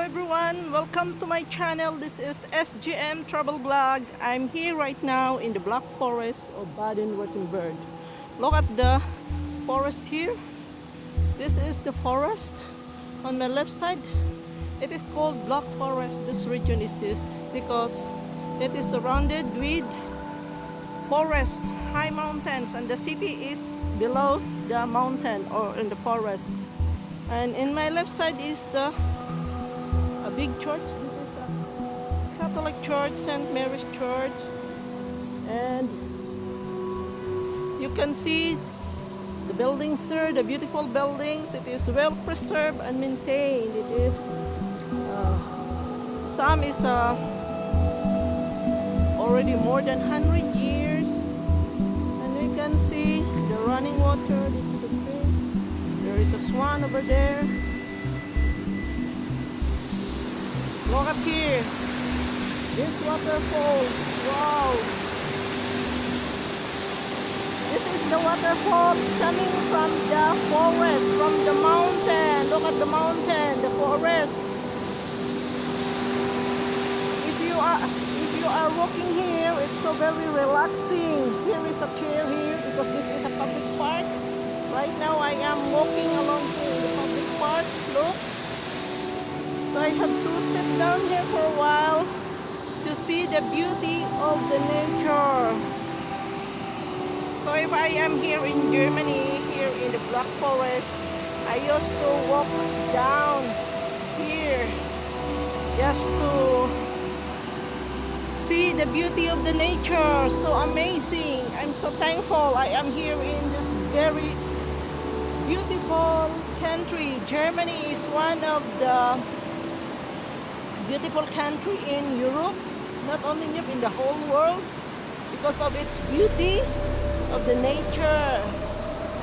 everyone, welcome to my channel. This is S.G.M travel vlog. I'm here right now in the Black Forest of Baden-Württemberg. Look at the forest here. This is the forest on my left side. It is called Black Forest. This region is because it is surrounded with forest, high mountains, and the city is below the mountain or in the forest. And in my left side is a big church. This is a Catholic church, St. Mary's Church, and you can see the buildings here, the beautiful buildings. It is well preserved and maintained. It is some is already more than 100 years, and we can see the running water. This is a stream. There is a swan over there. Look up here. This waterfall. Wow. This is the waterfalls coming from the forest, from the mountain. Look at the mountain, the forest. If you are walking here, it's so very relaxing. Here is a chair here because this is a public park. Right now I am walking along here in the public park. Look. So I have to sit down here for a while to see the beauty of the nature. So if I am here in Germany, here in the Black Forest, I used to walk down here just to see the beauty of the nature. So amazing. I'm so thankful I am here in this very beautiful country. Germany is one of the beautiful country in Europe, not only in Europe, in the whole world, because of its beauty of the nature.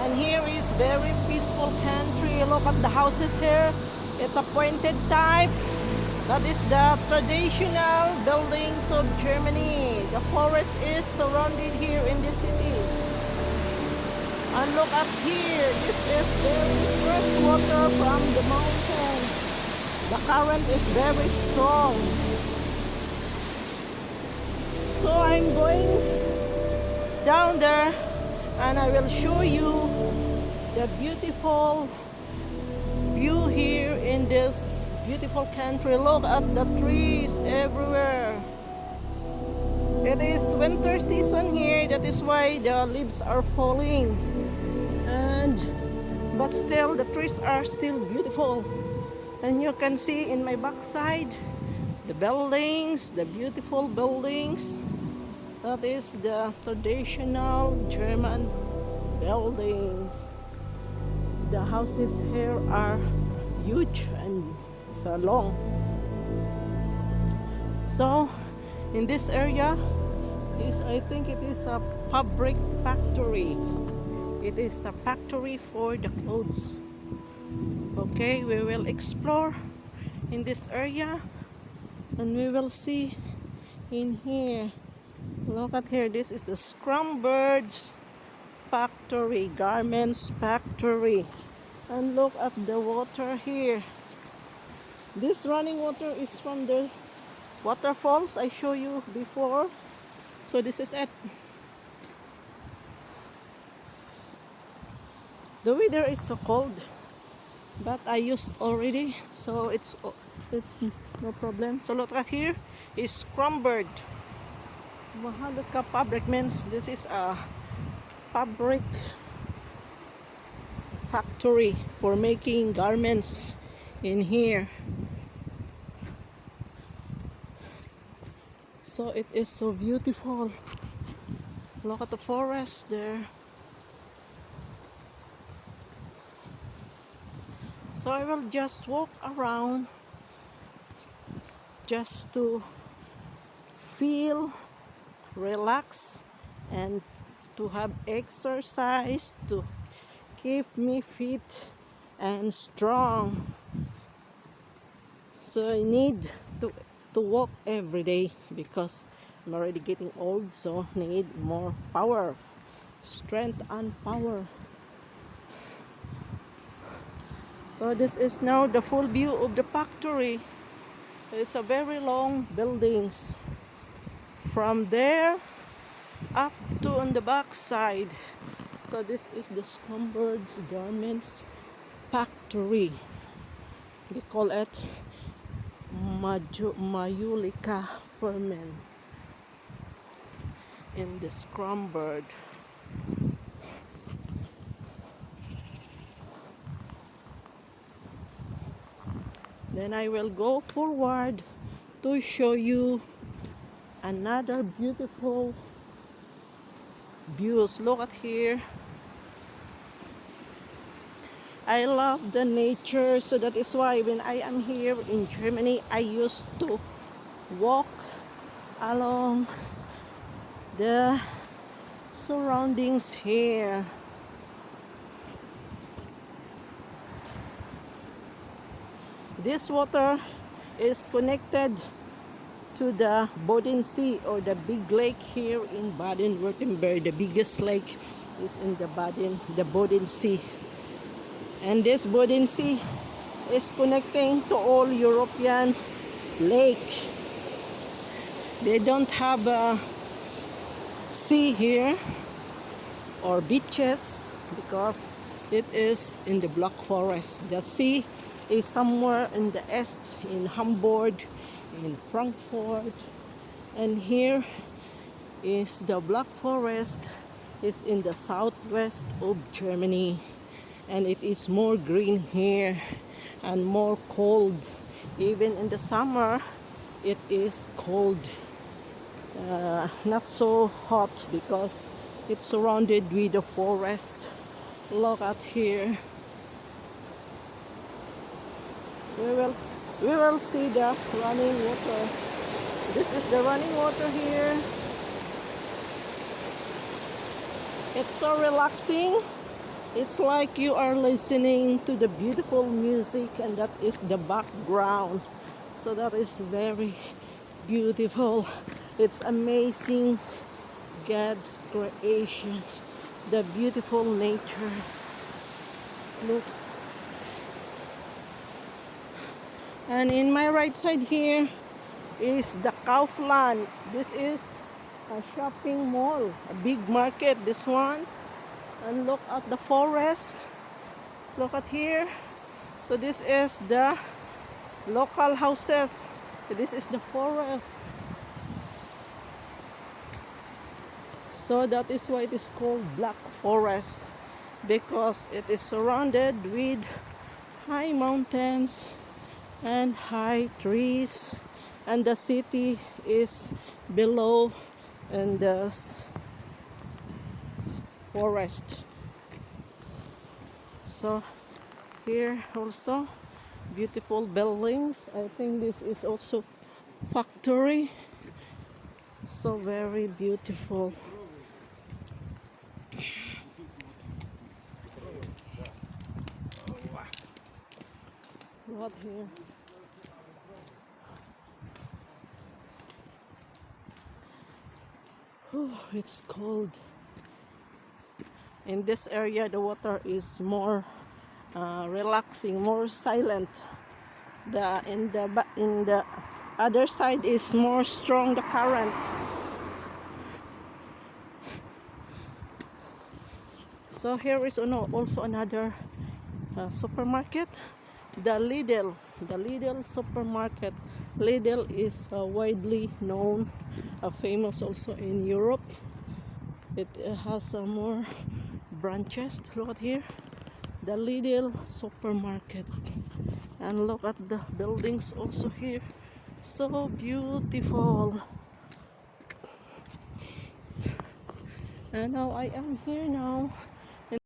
And here is very peaceful country. Look at the houses here. It's a pointed type. That is the traditional buildings of Germany. The forest is surrounded here in the city. And look up here. This is very fresh water from the mountain. The current is very strong. So I'm going down there and I will show you the beautiful view here in this beautiful country. Look at the trees everywhere. It is winter season here, that is why the leaves are falling. But still the trees are still beautiful. And you can see in my backside the buildings, the beautiful buildings. That is the traditional German buildings. The houses here are huge and so long. So in this area I think it is a fabric factory. It is a factory for the clothes. Okay, we will explore in this area and we will see in here. Look at here, this is the SCHRAMBERG factory, garments factory. And look at the water here. This running water is from the waterfalls I showed you before. So this is it. The weather is so cold, but I used already, so it's no problem. So look at here is SCHRAMBERG. Mahalika fabric means this is a fabric factory for making garments in here. So it is so beautiful. Look at the forest there. So I will just walk around just to feel, relax, and to have exercise to keep me fit and strong. So I need to walk every day because I'm already getting old, so I need more power, strength and power. So this is now the full view of the factory. It's a very long buildings from there up to on the back side. So this is the SCHRAMBERG's garments factory. They call it Mayulika Ferment in the SCHRAMBERG. Then I will go forward to show you another beautiful views. Look at here. I love the nature, so that is why when I am here in Germany, I used to walk along the surroundings here. This water is connected to the Boden Sea, or the big lake here in Baden-Württemberg. The biggest lake is in the Boden Sea. And this Boden Sea is connecting to all European lakes. They don't have a sea here or beaches because it is in the Black Forest. The sea is somewhere in the in Hamburg, in Frankfurt, and here is the Black Forest. Is in the southwest of Germany, and it is more green here and more cold. Even in the summer it is cold, not so hot because it's surrounded with the forest. Look at here. We will see the running water. This is the running water here. It's so relaxing. It's like you are listening to the beautiful music, and that is the background. So that is very beautiful. It's amazing, God's creation, the beautiful nature. Look. And in my right side here is the Kaufland. This is a shopping mall, a big market, this one. And look at the forest. Look at here. So this is the local houses. This is the forest. So that is why it is called Black Forest, because it is surrounded with high mountains and high trees, and the city is below in the forest. So here also beautiful buildings. I think this is also factory. So very beautiful. What here? Oh, it's cold. In this area, the water is more relaxing, more silent. In the other side is more strong the current. So here is also another supermarket, the Lidl supermarket. Lidl is widely known, famous also in Europe. It has more branches. Look at here, the Lidl supermarket, and look at the buildings also here, so beautiful. And now I am here now